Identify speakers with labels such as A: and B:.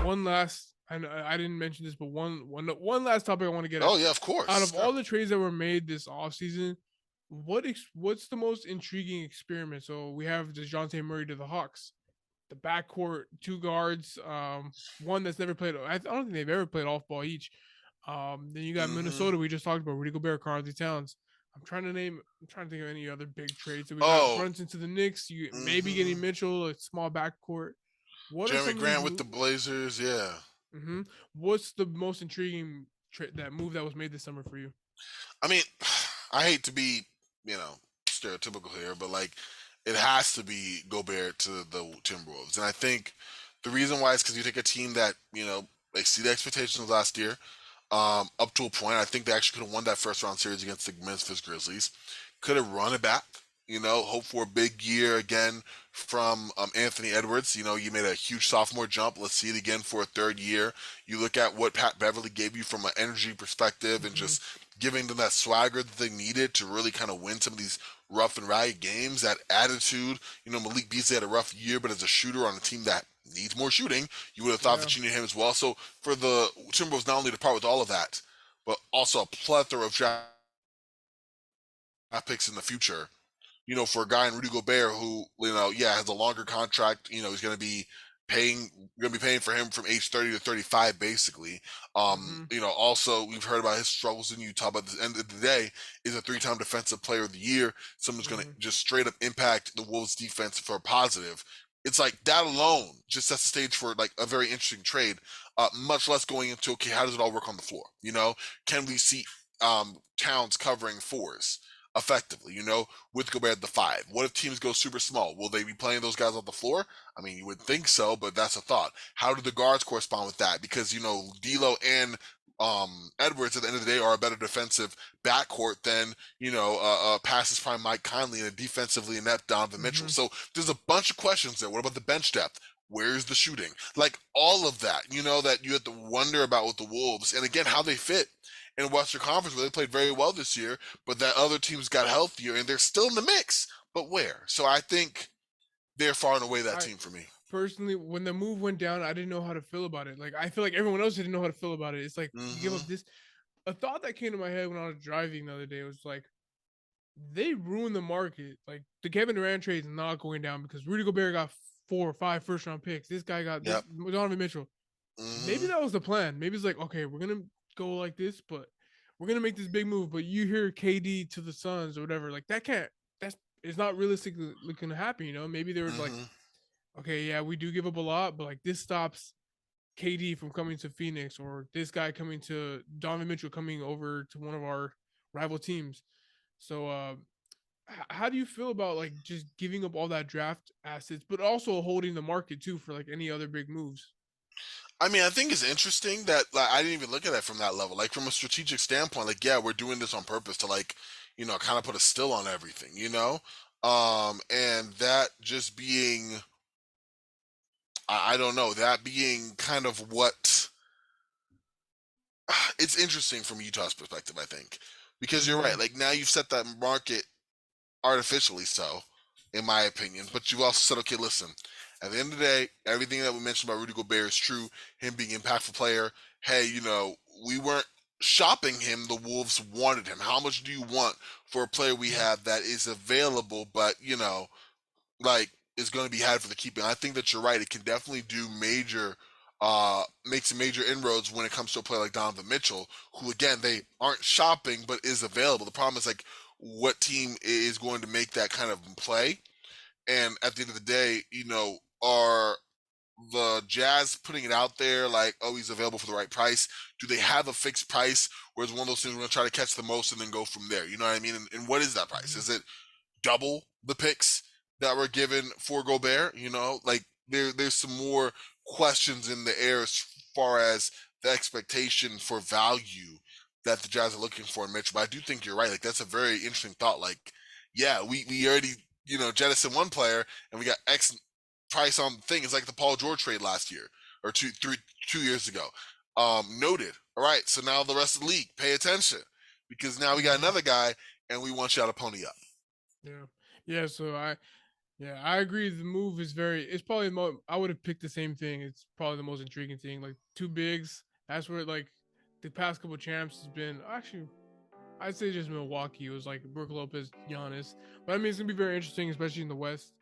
A: One last, I didn't mention this, but one last topic I want to get at.
B: Oh yeah, of
A: Out
B: course.
A: of
B: Yeah.
A: all the trades that were made this offseason, what's the most intriguing experiment? So we have DeJounte Murray to the Hawks, the backcourt, two guards, one that's never played. I don't think they've ever played off ball each. Then you got
B: Mm-hmm.
A: Minnesota. We just talked about Rudy Gobert, Karl-Anthony Towns. I'm trying to think of any other big trades. So we got
B: Oh.
A: Brunson to the Knicks. You maybe
B: Mm-hmm.
A: getting Mitchell, a small backcourt. What are
B: Jeremy
A: some of these
B: Grant with
A: moves?
B: the Blazers. Yeah.
A: What's the most intriguing that move that was made this summer for you?
B: I mean, I hate to be, stereotypical here, but like, it has to be Gobert to the Timberwolves, and I think the reason why is because you take a team that they see the expectations last year, up to a point. I think they actually could have won that first round series against the Memphis Grizzlies. Could have run it back. Hope for a big year again from Anthony Edwards. You made a huge sophomore jump. Let's see it again for a third year. You look at what Pat Beverly gave you from an energy perspective and just giving them that swagger that they needed to really kind of win some of these rough and ragged games, that attitude. Malik Beasley had a rough year, but as a shooter on a team that needs more shooting, you would have thought that you needed him as well. So for the Timberwolves not only to part with all of that, but also a plethora of draft picks in the future, for a guy in Rudy Gobert who, has a longer contract, he's going to be paying for him from age 30 to 35, basically. Also, we've heard about his struggles in Utah, but at the end of the day, is a 3-time defensive player of the year. Someone's going to just straight up impact the Wolves defense for a positive. It's like that alone just sets the stage for like a very interesting trade, much less going into, okay, how does it all work on the floor? Can we see Towns covering fours effectively, with Gobert at the 5? What if teams go super small? Will they be playing those guys off the floor? I mean, you would think so, but that's a thought. How do the guards correspond with that? Because, D'Lo and Edwards at the end of the day are a better defensive backcourt than, passes prime Mike Conley and a defensively inept Donovan Mitchell. So there's a bunch of questions there. What about the bench depth? Where's the shooting? Like all of that, that you have to wonder about with the Wolves. And again, how they fit in Western Conference, where they played very well this year, but that other teams got healthier and they're still in the mix. But where? So I think they're far and away that team for me.
A: Personally, when the move went down, I didn't know how to feel about it. Like, I feel like everyone else didn't know how to feel about it. It's like, you give up this. A thought that came to my head when I was driving the other day was like, they ruined the market. Like, the Kevin Durant trade is not going down because Rudy Gobert got 4 or 5 first round picks. This guy got Donovan Mitchell. Maybe that was the plan. Maybe it's like, okay, we're going to go like this, but we're going to make this big move. But you hear KD to the Suns or whatever. Like, it's not realistically going to happen, Maybe they were like, okay, yeah, we do give up a lot, but like this stops KD from coming to Phoenix or this guy coming to Donovan Mitchell coming over to one of our rival teams. So, how do you feel about like just giving up all that draft assets, but also holding the market too for like any other big moves?
B: I mean, I think it's interesting that like, I didn't even look at it from that level. Like from a strategic standpoint, like yeah, we're doing this on purpose to like, kind of put a still on everything, and that just being, I don't know, that being kind of what it's interesting from Utah's perspective, I think, because you're right. Like now you've set that market artificially, so in my opinion, but you've also said, okay, listen, at the end of the day, everything that we mentioned about Rudy Gobert is true. Him being an impactful player. Hey, we weren't shopping him. The Wolves wanted him. How much do you want for a player we have that is available, but like is going to be had for the keeping? I think that you're right. It can definitely do make some major inroads when it comes to a player like Donovan Mitchell, who again they aren't shopping but is available. The problem is like what team is going to make that kind of play? And at the end of the day, are the Jazz putting it out there like, oh, he's available for the right price? Do they have a fixed price, or is one of those things we're going to try to catch the most and then go from there? You know what I mean? And what is that price? Is it double the picks that were given for Gobert? Like there's some more questions in the air as far as the expectation for value that the Jazz are looking for in Mitchell. But I do think you're right. Like that's a very interesting thought. Like, yeah, we already jettison one player and we got X price on the thing. It's like the Paul George trade last year or 2 years ago. Noted. All right, so now the rest of the league, pay attention because now we got another guy and we want y'all to pony up.
A: Yeah. Yeah, so I agree. The move is very. It's probably I would have picked the same thing. It's probably the most intriguing thing. Like two bigs. That's where like the past couple champs has been. Actually, I'd say just Milwaukee. It was like Brook Lopez, Giannis. But I mean, it's gonna be very interesting, especially in the West.